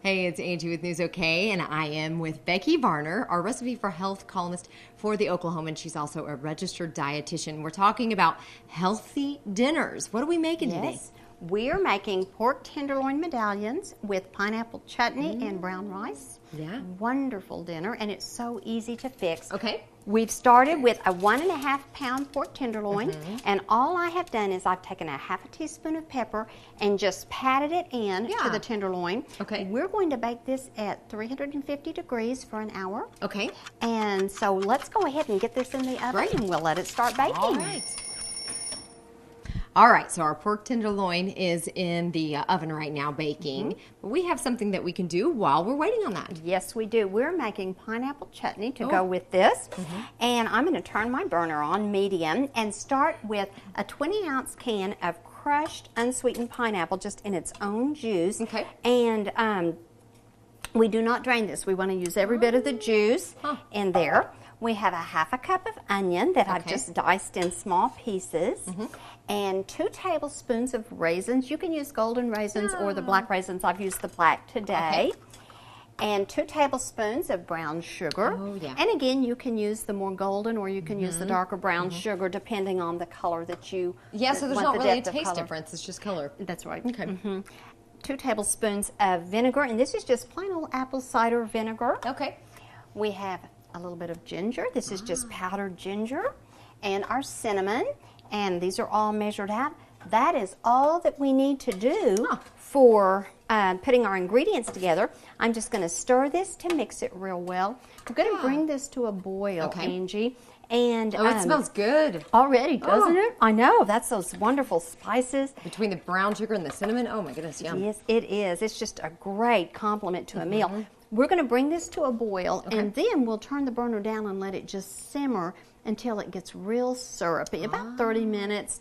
Hey, it's Angie with News OK, and I am with Becky Varner, our Recipe for Health columnist for the Oklahoman. She's also a registered dietitian. We're talking about healthy dinners. What are we making today? We're making pork tenderloin medallions with pineapple chutney and brown rice. Yeah. Wonderful dinner, and it's so easy to fix. Okay. We've started with a 1.5 pound pork tenderloin, and all I have done is I've taken a half a teaspoon of pepper and just patted it in to the tenderloin. Okay. We're going to bake this at 350 degrees for an hour. Okay. And so let's go ahead and get this in the oven, and we'll let it start baking. All right. All right, so our pork tenderloin is in the oven right now baking. But we have something that we can do while we're waiting on that. Yes, we do. We're making pineapple chutney to go with this. And I'm going to turn my burner on medium and start with a 20-ounce can of crushed unsweetened pineapple just in its own juice. Okay. And we do not drain this. We want to use every bit of the juice in there. We have a half a cup of onion that I've just diced in small pieces. And 2 tablespoons of raisins. You can use golden raisins or the black raisins. I've used the black today. And 2 tablespoons of brown sugar. Oh, yeah. And again, you can use the more golden or you can use the darker brown sugar depending on the color that you Yeah, so there's want not the really a depth of taste color. difference. It's just color. That's right. Okay. 2 tablespoons of vinegar, and this is just plain old apple cider vinegar. Okay. We have a little bit of ginger. This is just powdered ginger. And our cinnamon. And these are all measured out. That is all that we need to do for putting our ingredients together. I'm just going to stir this to mix it real well. We're going to bring this to a boil, Angie. And Oh, it smells good. already, doesn't it? I know. That's those wonderful spices. Between the brown sugar and the cinnamon, oh my goodness, yum. Yes, it is. It's just a great compliment to a meal. We're going to bring this to a boil, and then we'll turn the burner down and let it just simmer until it gets real syrupy, about 30 minutes.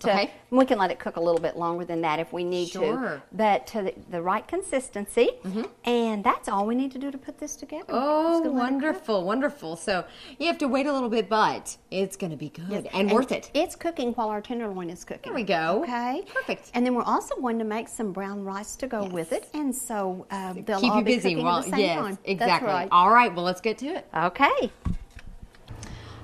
We can let it cook a little bit longer than that if we need to, but to the right consistency, and that's all we need to do to put this together. Oh, wonderful, wonderful. So you have to wait a little bit, but it's going to be good and worth it. It's cooking while our tenderloin is cooking. There we go. Okay. Perfect. And then we're also going to make some brown rice to go with it, and so they'll Keep all you be busy cooking at the same time. Exactly. That's right. All right, well, let's get to it. Okay.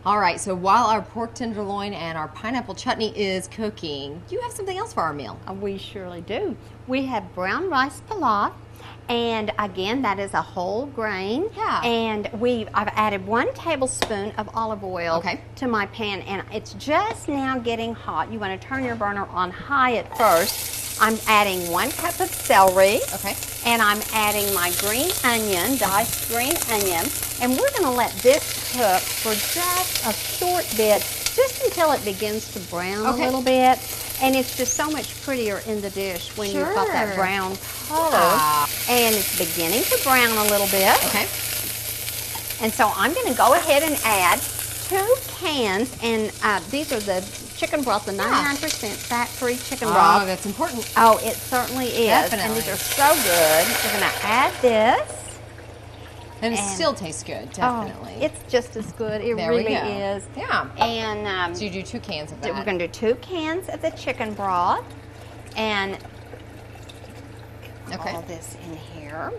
All right, so while our pork tenderloin and our pineapple chutney is cooking, do you have something else for our meal? We surely do. We have brown rice pilaf, and again, that is a whole grain. Yeah. And I've added 1 tablespoon of olive oil to my pan, and it's just now getting hot. You want to turn your burner on high at first. I'm adding 1 cup of celery. And I'm adding my green onion, diced green onion, and we're going to let this cook for just a short bit, just until it begins to brown a little bit. And it's just so much prettier in the dish when you've got that brown color. And it's beginning to brown a little bit. And so I'm going to go ahead and add 2 cans, and these are the chicken broth, the 99% fat-free chicken broth. Oh, that's important. Oh, it certainly is. Definitely. And these are so good. We're going to add this. And it still tastes good, definitely. Oh, it's just as good. It really is. Yeah. And so you do 2 cans of that. We're going to do 2 cans of the chicken broth. And all this in here.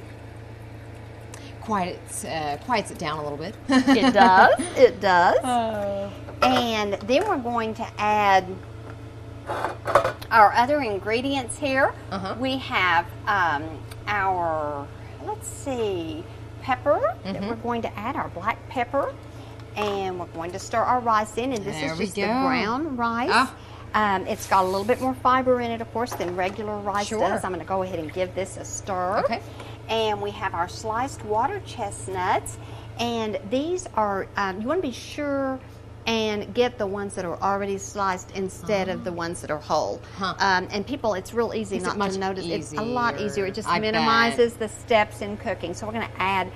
Quiets it down a little bit. It does. It does. And then we're going to add our other ingredients here. We have our, let's see, pepper that we're going to add, our black pepper. And we're going to stir our rice in, and this is just the brown rice. It's got a little bit more fiber in it, of course, than regular rice does. I'm going to go ahead and give this a stir. And we have our sliced water chestnuts, and these are, you want to be sure and get the ones that are already sliced instead of the ones that are whole. And people, it's real easy not to notice. It's a lot easier. It just minimizes the steps in cooking. So we're going to add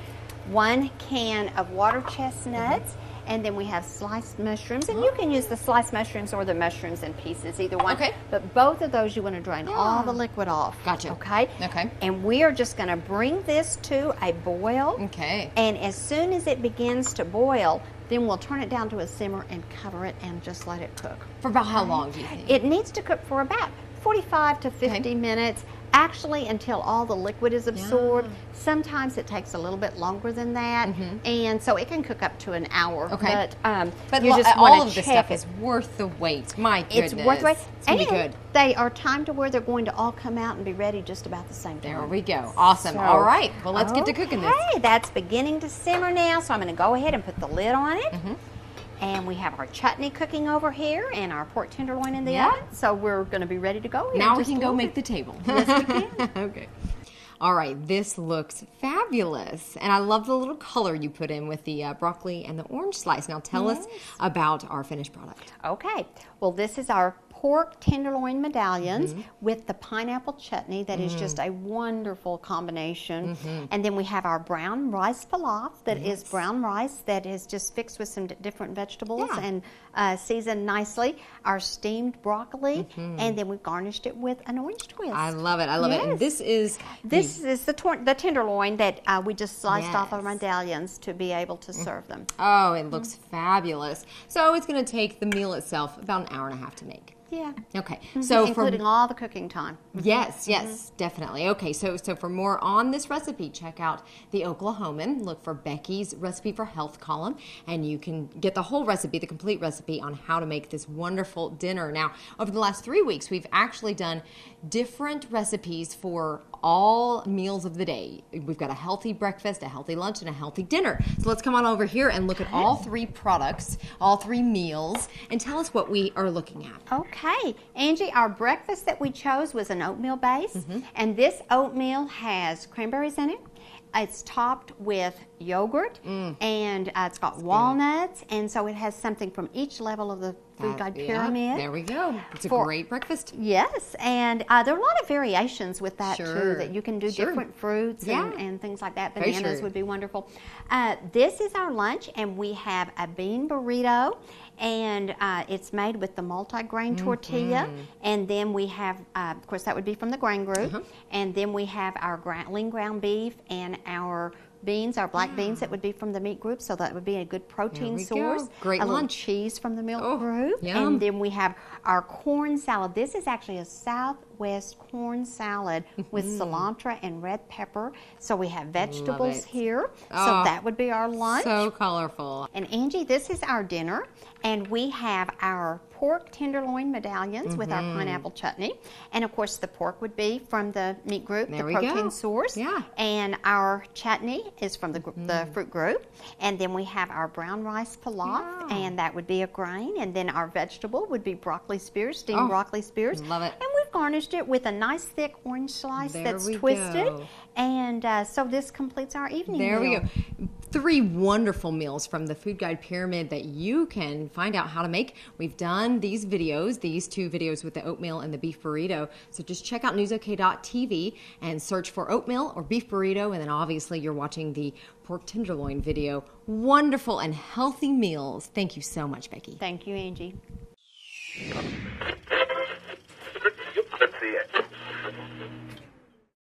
1 can of water chestnuts. And then we have sliced mushrooms, and you can use the sliced mushrooms or the mushrooms in pieces, either one. But both of those you want to drain all the liquid off. Gotcha. Okay? And we are just going to bring this to a boil. And as soon as it begins to boil, then we'll turn it down to a simmer and cover it and just let it cook. For about how long do you think? It needs to cook for about 45 to 50 minutes. actually until all the liquid is absorbed. Sometimes it takes a little bit longer than that, and so it can cook up to an hour. Okay. But you just all want of to this check stuff is worth the wait. My goodness. It's worth the wait. It's gonna be good. They are timed to where they're going to all come out and be ready just about the same time. There we go. Awesome. All right. Well, let's get to cooking this. Okay, that's beginning to simmer now, so I'm going to go ahead and put the lid on it. And we have our chutney cooking over here and our pork tenderloin in the oven. So we're going to be ready to go here. Now we can go make the table. Yes, we can. Okay. All right, this looks fabulous. And I love the little color you put in with the broccoli and the orange slice. Now tell us about our finished product. Okay. Well, this is our pork tenderloin medallions with the pineapple chutney that is just a wonderful combination. And then we have our brown rice pilaf that is brown rice that is just fixed with some different vegetables and seasoned nicely. Our steamed broccoli, and then we garnished it with an orange twist. I love it. I love it. And this is the tenderloin that we just sliced off our medallions to be able to serve them. Oh, it looks fabulous. So it's going to take the meal itself about an hour and a half to make. Yeah. Okay. So including all the cooking time. Yes, definitely. Okay, so for more on this recipe, check out the Oklahoman. Look for Becky's Recipe for Health column, and you can get the whole recipe, the complete recipe on how to make this wonderful dinner. Now, over the last 3 weeks, we've actually done different recipes for all meals of the day. We've got a healthy breakfast, a healthy lunch, and a healthy dinner. So let's come on over here and look at all 3 products, all 3 meals, and tell us what we are looking at. Okay, Angie, our breakfast that we chose was an oatmeal base, and this oatmeal has cranberries in it. It's topped with yogurt, and it's got walnuts, and so it has something from each level of the food guide pyramid. There we go. It's a great breakfast. Yes, and there are a lot of variations with that too, that you can do different fruits and things like that. Bananas would be wonderful. This is our lunch, and we have a bean burrito, and it's made with the multi-grain tortilla, and then we have, of course, that would be from the grain group, and then we have our lean ground beef and our beans, our black beans that would be from the meat group, so that would be a good protein source. Great a lunch. Little cheese from the milk group. Yum. And then we have our corn salad. This is actually a Southwest corn salad with cilantro and red pepper. So we have vegetables here. So that would be our lunch. So colorful. And Angie, this is our dinner. And we have our pork tenderloin medallions with our pineapple chutney. And of course, the pork would be from the meat group, the protein source. Yeah. And our chutney is from the fruit group. And then we have our brown rice pilaf, and that would be a grain. And then our vegetable would be broccoli spears, steamed broccoli spears. Love it. And we've garnished it with a nice thick orange slice that's twisted. And so this completes our evening meal. There we go. 3 wonderful meals from the Food Guide Pyramid that you can find out how to make. We've done these videos, these 2 videos with the oatmeal and the beef burrito. So just check out newsok.tv and search for oatmeal or beef burrito. And then obviously you're watching the pork tenderloin video. Wonderful and healthy meals. Thank you so much, Becky. Thank you, Angie.